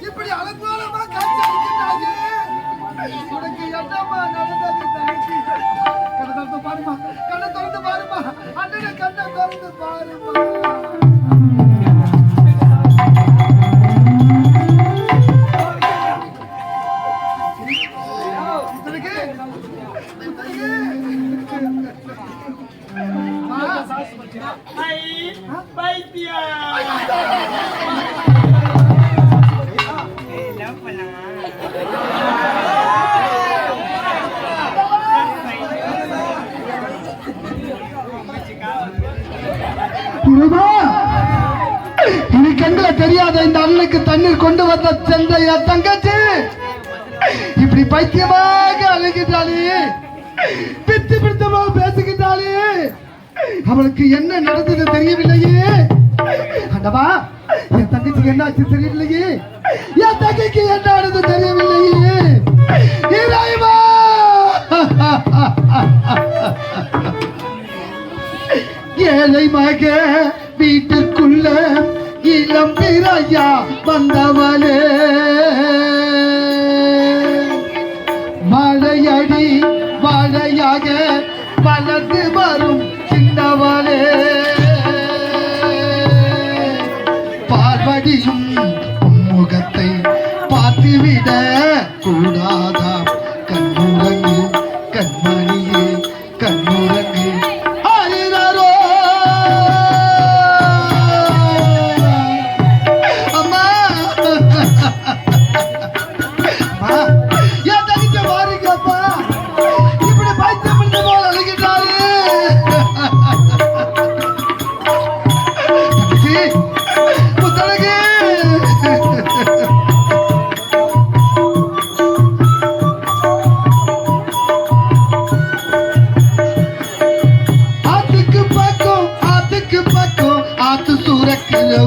இப்படி அலங்கோலமா காட்சி அளிக்கிறாயே, உனக்கு என்னமா நடந்தது? கண்ணை திறந்து பாருமா, கண்ணை திறந்து பாருமா, அண்ணனை கண்ணை திறந்து பாருமா. இனி கண்களை தெரியாத இந்த அண்ணனுக்கு தண்ணீர் கொண்டு வந்த சென்ற தங்கச்சி இப்படி பைத்தியமாக அழுகிட்டாளே, பித்து பிடித்தமாக பேசுகிட்டாளே, அவளுக்கு என்ன நடந்தது தெரியவில்லையே. அண்டவா, என் தங்கச்சிக்கு என்ன ஆச்சு தெரியவில்லையே, என் தங்கைக்கு என்ன ஆனது தெரியவில்லையே. இறைவா, ஏழை மக வீட்டுக்குள்ள இளம் பிறையா வந்தவளே, மழையடி மழையாக வளர்ந்து வரும் சின்னவளே, பார்வதியும் முகத்தை பார்த்துவிட கூடாதா, கண்ணுறங்கு கண்மணியே கண்ணுறங்கு.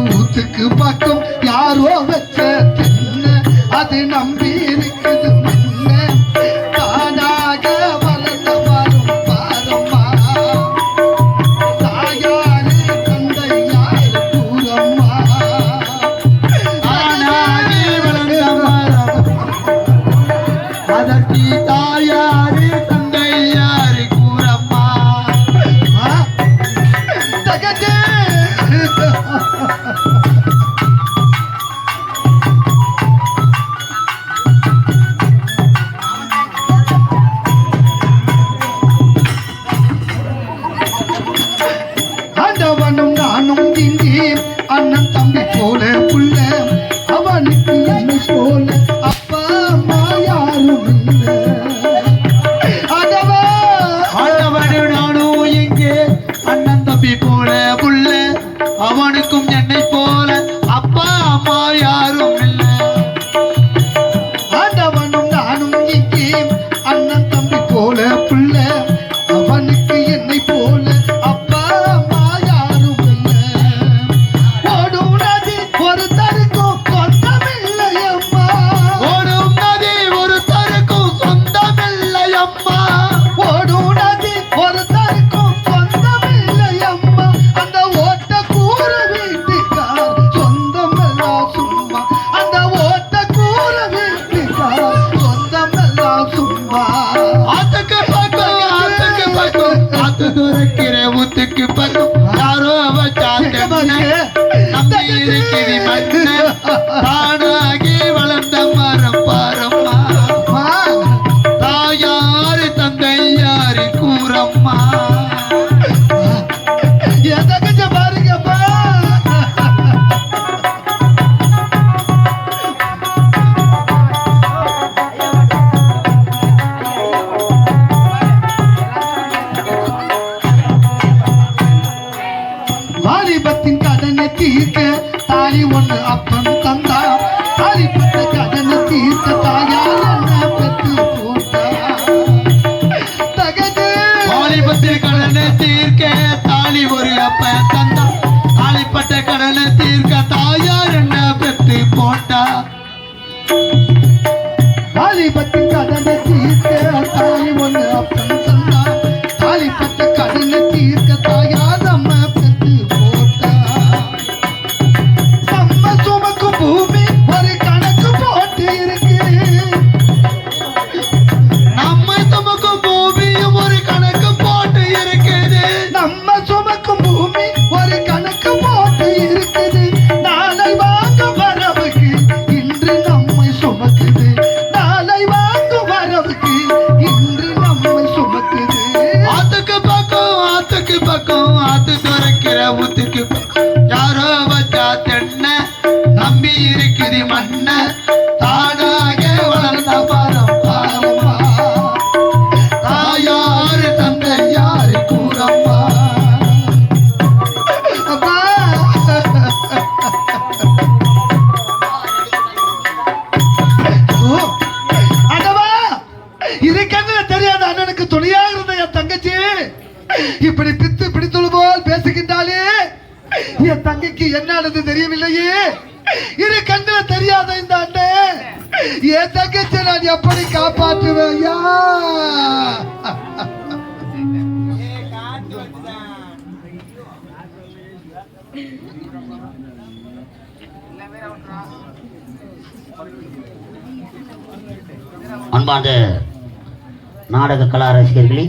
ஊத்துக்கு பக்கம் யாரோ வச்ச தின்ன அது நம்பி இருக்குது முன்ன, தானாக வளர்ந்த வரும் பாரம்மா, தாயாரு தந்தையாரு கூறம்மா, தானாகி வளர்ந்த மரம் அதற்கு தாயாரு தந்தையாரு கூறம்மா. தகஜே அண்ணன் தம்பி போல புள்ள, அவனுக்கு என்னை போல அப்பா அம்மா யாரும் இல்லை. ஆண்டவனும் நானும் எங்கே, அண்ணன் தம்பி போல புள்ள, அவனுக்கும் என்னை போல அப்பா அம்மா யாரும் இல்லை. ஆண்டவனும் நானும் எங்கே, அண்ணன் தம்பி போல புள்ள, அவனுக்கு என்னை போல அப்பா அம்மா யாரும் இல்லை. ஓடும் நதி ஒரு தருக்கும் சொந்தமில்லையம்மா, ஓடும் நதி ஒரு தருக்கும் சொந்தமில்லையம்மா, ஓடும் நதி ஒரு தருக்கும் சொந்தமில்லையம்மா, அந்த ஓட்ட கூற வீட்டுக்கார் சொந்தமெல்லாம் சும்மா, அந்த ஓட்ட கூற வீட்டுக்கார் சொந்தமெல்லாம் சும்மா. ஆத்துக்கு பக்கம் ஆத்துக்கு பக்கம் ஆத்து துறக்கிற ஊத்துக்கு பக்கம் யாரோ அவச்சாங்க நம்பி இருக்கிற மண்ண, தானாகி வளர்ந்த மரம் பாரம்மா, தாயாரு தந்தையாரு கூறம்மா. எதற்கு பாருங்கப்பா, வாலிபத்தின் கடனை தீர்க்க தாலி ஒன்று அப்பன் தந்தா, தாலிப்பட்ட கடனை தீர்க்க தாயார் என்ன பெற்று போட்டா. தகது வாலிபத்தின் கடனை தீர்க்க தாலி ஒரு அப்பன் தந்தா, தாலிப்பட்ட கடனை தீர்க்க தாயார் என்ன பெற்று இருக்குது மண்ண தானாக வளர்ந்த மரம் பாரம்மா தாயாரு தந்தை யாரு கூறம்மா அப்பா அடவா இது கண்ணுல தெரியாத அண்ணனுக்கு துணையாக இருந்த என் தங்கச்சி இப்படி பித்து பிடித்துள்ள போல் பேசுகின்றாலே என் தங்கைக்கு என்னது தெரியவில்லையே இரு கண்ணுல தெரியாத இந்த அண்ணன் என் தங்கச்சி நான் எப்படி காப்பாற்றுவேன் அன்பார்ந்த நாடக கலா ரசிகர்களே,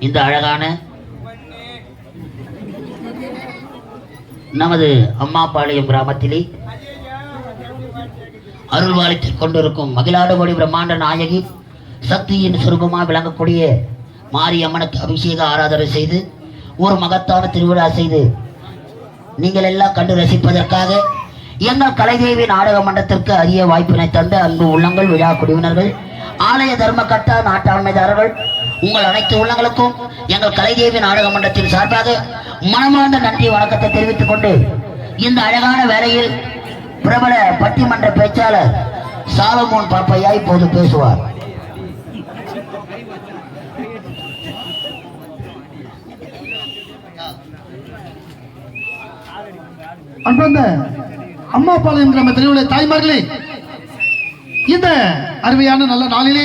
இந்த அழகான நமது அம்மாபாளையம் கிராமத்திலே அருள்வாளித்துக் கொண்டிருக்கும் மகிழாடுபடி பிரம்மாண்ட நாயகி சக்தியின் சுரூபமாக விளங்கக்கூடிய மாரியம்மனுக்கு அபிஷேக ஆராதனை செய்து ஒரு மகத்தான திருவிழா செய்து நீங்கள் எல்லாம் கண்டு ரசிப்பதற்காக எங்கள் கலைதேவி நாடக மன்றத்திற்கு அரிய வாய்ப்பினை தந்த அன்பு உள்ளங்கள், விழா குழுவினர்கள், ஆலய தர்மகர்த்தா, நாட்டாண்மைதாரர்கள், உங்கள் அனைத்து உள்ளங்களுக்கும் எங்கள் கலைதேவி நாடக மன்றத்தின் சார்பாக மனமார்ந்த நன்றி வணக்கத்தை தெரிவித்துக் கொண்டு இந்த அழகான வேளையில் பிரபல பட்டிமன்ற பேச்சாளர் சாலமோன் பாப்பையா இப்போது பேசுவார். அன்பந்த அம்மாபாளையம் கிராமத்தில் உள்ள தாய்மார்களே, இந்த அருமையான நல்ல நாளிலே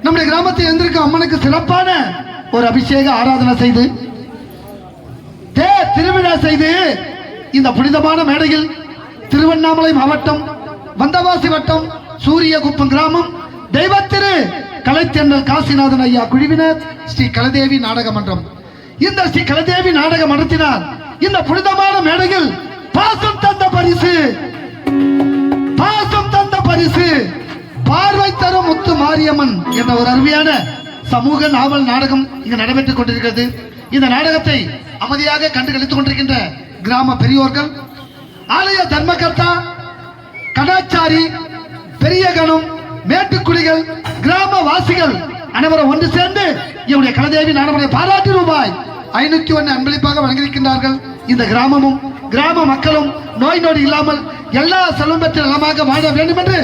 நம்முடைய கிராமத்தில் இருந்திருக்கும் அம்மனுக்கு சிறப்பான ஒரு அபிஷேக ஆராதனை செய்து திருவிழா செய்து இந்த புனிதமான மேடையில் திருவண்ணாமலை மாவட்டம் வந்தவாசி வட்டம் சூரியகுப்பம் கிராமம் தெய்வத்திரு கலைத்தென்றல் காசிநாதன் ஐயா குழுவினர் ஸ்ரீ கலைதேவி நாடக மன்றம், இந்த ஸ்ரீ கலைதேவி நாடக மன்றத்தினால் இந்த புனிதமான மேடையில் பாசம் தந்த பரிசு பார்வை தரும் முத்து மாரியம்மன் என்ற ஒரு அருமையான சமூக நாவல் நாடகம் இங்கு நடைபெற்றுக் கொண்டிருக்கிறது. இந்த நாடகத்தை அமைதியாக கண்டுகளித்துக் கொண்டிருக்கின்ற கிராம பெரியோர்கள், ஆலய தர்மகர்த்தா, கடாச்சாரி, பெரிய கணம், மேட்டுக்குடிகள், கிராம வாசிகள் அனைவரும் ஒன்று சேர்ந்து இவருடைய கலைதேவி நாடகத்தை பாராட்டி ரூபாய் 501 அன்பளிப்பாக வழங்கியிருக்கின்றார்கள். இந்த கிராமமும் கிராம மக்களும் நோய் நொடி இல்லாமல் எல்லா செல்வம் பெற்ற நலமாக வாழ வேண்டும் என்று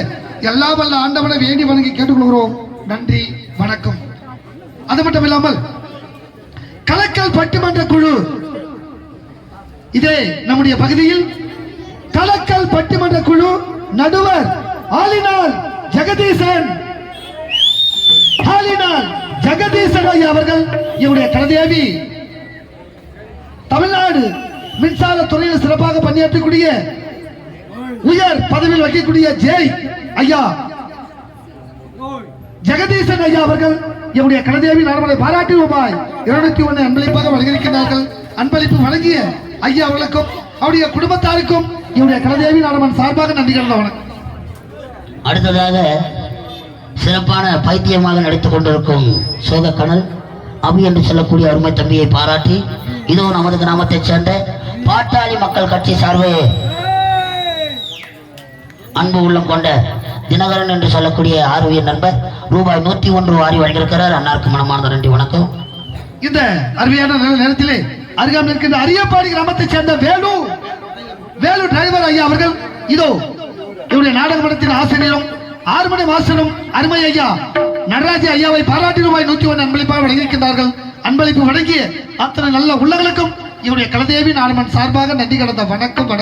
எல்லா வல்ல ஆண்டவனை வேண்டி வணங்கி கேட்டுக்கொள்கிறோம். நன்றி, வணக்கம். அது மட்டும் இல்லாமல் கலக்கல் பட்டிமன்ற குழு, இதே நம்முடைய பகுதியில் கலக்கல் பட்டிமன்ற குழு நடுவர் ஆலினால் ஜெகதீசன் ஐயா அவர்கள் இவருடைய கலைதேவி தமிழ்நாடு மின்சார துறையில் சிறப்பாக பணியாற்றக்கூடிய உயர் பதவியில் வைக்கக்கூடிய ஐயா ஜெகதீசன் ஐயா அவர்கள் இவருடைய கலைதேவி நாடகத்தை பாராட்டி ரூபாய் 201 அன்பளிப்பாக வழங்கியிருக்கிறார்கள். அன்பளிப்பு வழங்கிய ஐயா அவர்களுக்கும் அவருடைய குடும்பத்தாருக்கும் இவருடைய கலைதேவி நாடகம் சார்பாக நன்றி கலந்த வணக்கம். அடுத்ததாக சிறப்பான பைத்தியமாக நடித்துக் கொண்டிருக்கும் சோகக்கணல் அபி என்று சொல்லக்கூடிய அருமை தம்பியை பாராட்டி இதோ நமது கிராமத்தைச் சேர்ந்த பாட்டாளி மக்கள் கட்சி சார்பு அன்பு உள்ளம் கொண்ட தினகரன் என்று சொல்லக்கூடிய ஆர்விய நண்பர் ரூபாய் 101 வாரி வழங்கியிருக்கிறார். அன்னாருக்கு மனமார்ந்த நன்றி, வணக்கம். இந்த அருமையான நேரத்திலே அருகாமல் இருக்கின்ற அரியப்பாடி கிராமத்தைச் சேர்ந்த வேலு டிரைவர் ஐயா அவர்கள் இதோ இவருடைய நாடக மன்றத்தின் ஆசிரியரும் 6 மணி மாசனும் அருமை ஐயா நடராஜ ஐயாவை பாராட்டி ரூபாய் 101 அன்பளிப்பாக வழங்கியிருக்கின்றார்கள். அன்பளிப்பு வழங்கிய அத்தனை நல்ல உள்ளங்களுக்கும் இவருடைய கலைதேவி நாடகம் சார்பாக நன்றி கடந்த வணக்கம்.